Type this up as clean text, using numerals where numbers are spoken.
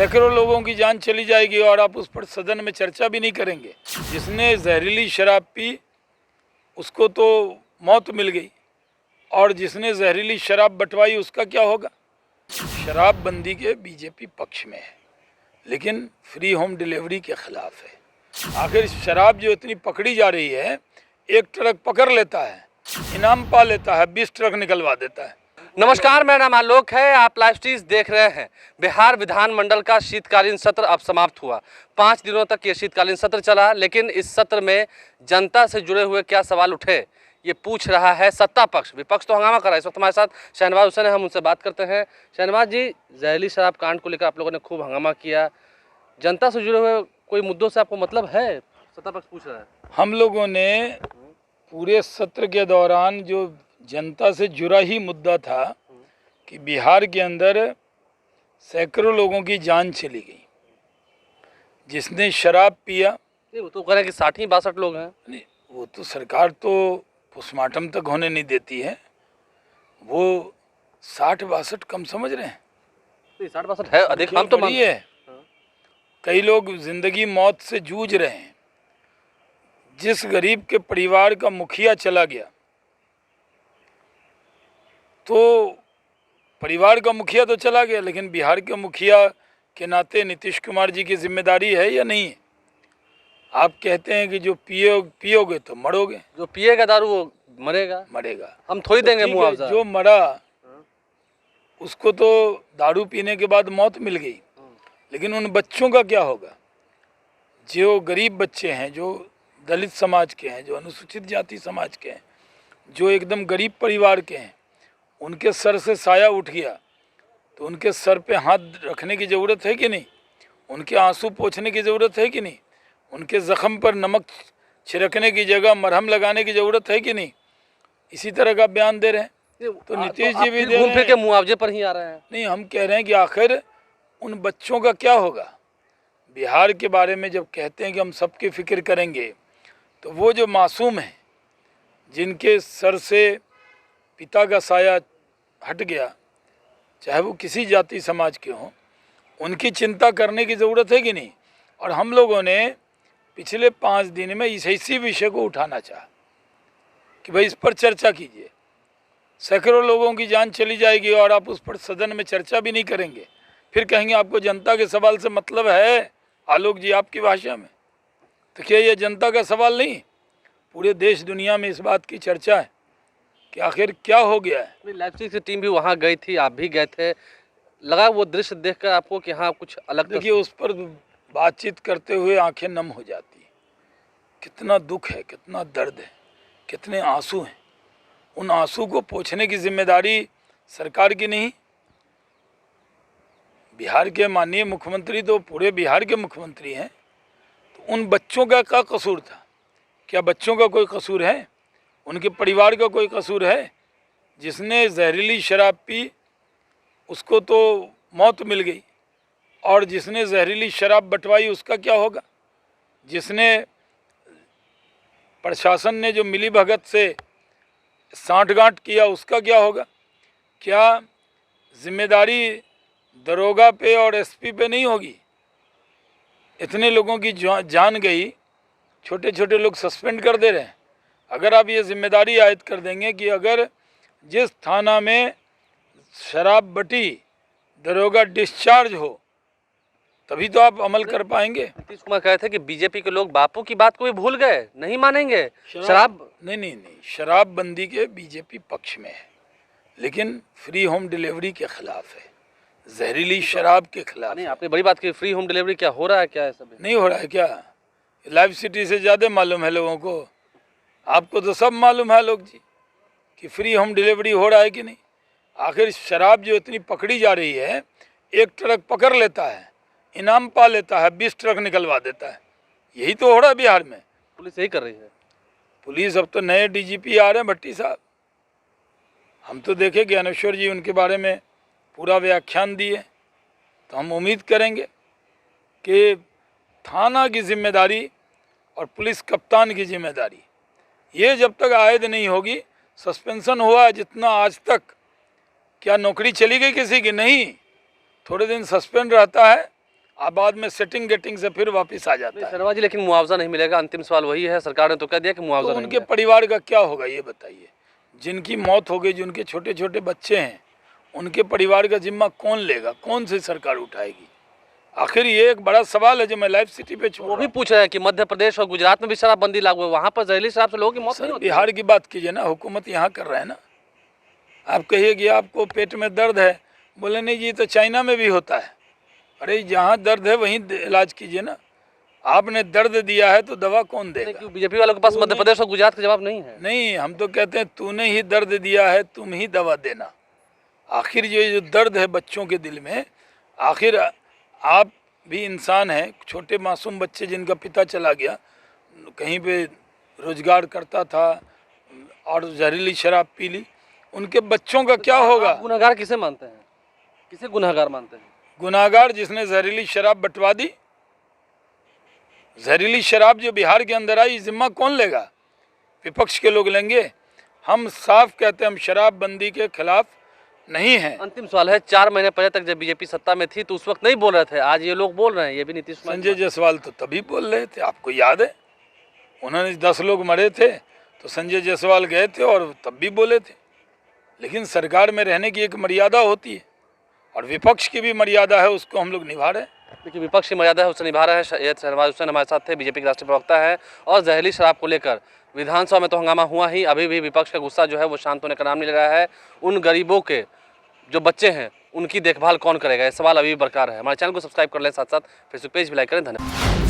सैकड़ों लोगों की जान चली जाएगी और आप उस पर सदन में चर्चा भी नहीं करेंगे। जिसने जहरीली शराब पी उसको तो मौत मिल गई, और जिसने जहरीली शराब बंटवाई उसका क्या होगा। शराबबंदी के बीजेपी पक्ष में है, लेकिन फ्री होम डिलीवरी के खिलाफ है। आखिर शराब जो इतनी पकड़ी जा रही है, एक ट्रक पकड़ लेता है, इनाम पा लेता है, 20 ट्रक निकलवा देता है। नमस्कार, मेरा नाम आलोक है। आप लाइव स्ट्रीम देख रहे हैं। बिहार विधानमंडल का शीतकालीन सत्र अब समाप्त हुआ। 5 दिनों तक ये शीतकालीन सत्र चला, लेकिन इस सत्र में जनता से जुड़े हुए क्या सवाल उठे, ये पूछ रहा है सत्ता पक्ष। विपक्ष तो हंगामा कर रहा है। इस वक्त हमारे साथ शहनवाज हुसैन है, हम उनसे बात करते हैं। शहनवाज जी, जहरीली शराब कांड को लेकर आप लोगों ने खूब हंगामा किया। जनता से जुड़े हुए कोई मुद्दों से आपको मतलब है? सत्ता पक्ष पूछ रहा है। हम लोगों ने पूरे सत्र के दौरान जो जनता से जुड़ा ही मुद्दा था कि बिहार के अंदर सैकड़ों लोगों की जान चली गई। जिसने शराब पिया, वो तो कह रहे हैं कि 60-62 लोग हैं। नहीं, वो तो सरकार तो पोस्टमार्टम तक होने नहीं देती है। वो 60-62 कम समझ रहे हैं? 60-62 है अधिक, हम तो मान है। कई लोग जिंदगी मौत से जूझ रहे हैं। जिस गरीब के परिवार का मुखिया चला गया, तो परिवार का मुखिया तो चला गया, लेकिन बिहार के मुखिया के नाते नीतीश कुमार जी की जिम्मेदारी है या नहीं है? आप कहते हैं कि जो पियोगे तो मरोगे, जो पिएगा दारू वो मरेगा। हम थोड़ी देंगे मुआवजा। जो मरा उसको तो दारू पीने के बाद मौत मिल गई, लेकिन उन बच्चों का क्या होगा? जो गरीब बच्चे हैं, जो दलित समाज के हैं, जो अनुसूचित जाति समाज के हैं, जो एकदम गरीब परिवार के हैं, उनके सर से साया उठ गया तो उनके सर पे हाथ रखने की ज़रूरत है कि नहीं? उनके आंसू पोंछने की ज़रूरत है कि नहीं? उनके ज़ख्म पर नमक छिड़कने की जगह मरहम लगाने की ज़रूरत है कि नहीं? इसी तरह का बयान दे रहे हैं। तो नीतीश जी भी घूम फिर के मुआवजे पर ही आ रहे हैं। नहीं, हम कह रहे हैं कि आखिर उन बच्चों का क्या होगा। बिहार के बारे में जब कहते हैं कि हम सबकी फ़िक्र करेंगे, तो वो जो मासूम हैं, जिनके सर से पिता का साया हट गया, चाहे वो किसी जाति समाज के हों, उनकी चिंता करने की ज़रूरत है कि नहीं? और हम लोगों ने पिछले 5 दिन में इसी विषय को उठाना चाहा कि भाई इस पर चर्चा कीजिए। सैकड़ों लोगों की जान चली जाएगी और आप उस पर सदन में चर्चा भी नहीं करेंगे। फिर कहेंगे आपको जनता के सवाल से मतलब है। आलोक जी, आपकी भाषा में तो क्या ये जनता का सवाल नहीं? पूरे देश दुनिया में इस बात की चर्चा है कि आखिर क्या हो गया है। लाइप्जिग की टीम भी वहाँ गई थी, आप भी गए थे। लगा वो दृश्य देखकर आपको कि हाँ कुछ अलग? देखिए, उस पर बातचीत करते हुए आंखें नम हो जाती। कितना दुख है, कितना दर्द है, कितने आंसू हैं। उन आंसू को पोंछने की जिम्मेदारी सरकार की नहीं। बिहार के माननीय मुख्यमंत्री तो पूरे बिहार के मुख्यमंत्री हैं। तो उन बच्चों का क्या कसूर था? क्या बच्चों का कोई कसूर है? उनके परिवार का कोई कसूर है? जिसने जहरीली शराब पी उसको तो मौत मिल गई, और जिसने जहरीली शराब बंटवाई उसका क्या होगा? जिसने प्रशासन ने जो मिली भगत से सांठगांठ किया उसका क्या होगा? क्या जिम्मेदारी दरोगा पे और एसपी पे नहीं होगी? इतने लोगों की जान गई, छोटे छोटे लोग सस्पेंड कर दे रहे हैं। अगर आप ये जिम्मेदारी आयद कर देंगे कि अगर जिस थाना में शराब बटी दरोगा डिस्चार्ज हो, तभी तो आप अमल कर पाएंगे। नीतीश कुमार कहे थे कि बीजेपी के लोग बापू की बात को भी भूल गए, नहीं मानेंगे शराब। नहीं, शराबबंदी के बीजेपी पक्ष में है, लेकिन फ्री होम डिलीवरी के खिलाफ है, जहरीली शराब के खिलाफ। नहीं, आपने बड़ी बात की। फ्री होम डिलीवरी क्या हो रहा है? क्या है सब नहीं हो रहा है क्या? लाइव सिटी से ज़्यादा मालूम है लोगों को। आपको तो सब मालूम है लोग जी कि फ्री होम डिलीवरी हो रहा है कि नहीं। आखिर शराब जो इतनी पकड़ी जा रही है, एक ट्रक पकड़ लेता है, इनाम पा लेता है, 20 ट्रक निकलवा देता है। यही तो हो रहा है बिहार में। पुलिस यही कर रही है। पुलिस, अब तो नए डीजीपी आ रहे हैं, भट्टी साहब। हम तो देखे ज्ञानेश्वर जी उनके बारे में पूरा व्याख्यान दिए, तो हम उम्मीद करेंगे कि थाना की जिम्मेदारी और पुलिस कप्तान की जिम्मेदारी ये जब तक आयद नहीं होगी। सस्पेंशन हुआ है जितना आज तक, क्या नौकरी चली गई किसी की? नहीं। थोड़े दिन सस्पेंड रहता है, अब बाद में सेटिंग गेटिंग से फिर वापस आ जाता है। शर्मा जी, लेकिन मुआवजा नहीं मिलेगा, अंतिम सवाल वही है। सरकार ने तो कह दिया कि मुआवजा तो नहीं उनके मिलेगा। परिवार का क्या होगा ये बताइए। जिनकी मौत हो गई, जिनके छोटे छोटे बच्चे हैं, उनके परिवार का जिम्मा कौन लेगा, कौन सी सरकार उठाएगी? आखिर ये एक बड़ा सवाल है जो मैं लाइव सिटी पे छोड़ वो रहा भी हूँ। पूछ रहे हैं कि मध्य प्रदेश और गुजरात में भी शराबबंदी लागू है, वहाँ पर जहरीली शराब से लोगों की मौत नहीं सर होती। बिहार की बात कीजिए ना, हुकूमत यहाँ कर रहा है ना। आप कहिए कि आपको पेट में दर्द है, बोले नहीं जी तो चाइना में भी होता है। अरे जहाँ दर्द है वहीं इलाज कीजिए ना। आपने दर्द दिया है तो दवा कौन देगा? क्यों बीजेपी वालों के पास मध्य प्रदेश और गुजरात का जवाब नहीं है? नहीं, हम तो कहते हैं तूने ही दर्द दिया है, तुम ही दवा देना। आखिर ये जो दर्द है बच्चों के दिल में, आखिर आप भी इंसान हैं। छोटे मासूम बच्चे जिनका पिता चला गया, कहीं पे रोजगार करता था और जहरीली शराब पी ली, उनके बच्चों का क्या होगा? आप गुनहगार किसे मानते हैं? किसे गुनहगार मानते हैं? गुनाहगार जिसने जहरीली शराब बंटवा दी। जहरीली शराब जो बिहार के अंदर आई, जिम्मा कौन लेगा? विपक्ष के लोग लेंगे। हम साफ कहते हैं हम शराबबंदी के खिलाफ नहीं हैं। अंतिम सवाल है, 4 महीने पहले तक जब बीजेपी सत्ता में थी तो उस वक्त नहीं बोल रहे थे, आज ये लोग बोल रहे हैं, ये भी नीतीश कुमार। संजय जायसवाल तो तभी बोल रहे थे, आपको याद है? उन्होंने 10 लोग मरे थे तो संजय जायसवाल गए थे और तब भी बोले थे। लेकिन सरकार में रहने की एक मर्यादा होती है और विपक्ष की भी मर्यादा है, उसको हम लोग निभा रहे हैं। देखिए, विपक्ष की मर्यादा है उसे निभा रहे हैं। शहनवाज हुसैन हमारे साथ थे, बीजेपी के राष्ट्रीय प्रवक्ता है। और जहरीली शराब को लेकर विधानसभा में तो हंगामा हुआ ही, अभी भी विपक्ष का गुस्सा जो है वो शांत होने का नाम नहीं ले रहा है। उन गरीबों के जो बच्चे हैं उनकी देखभाल कौन करेगा, ये सवाल अभी भी बरकरार है। हमारे चैनल को सब्सक्राइब कर लें, साथ साथ फेसबुक पेज भी लाइक करें। धन्यवाद।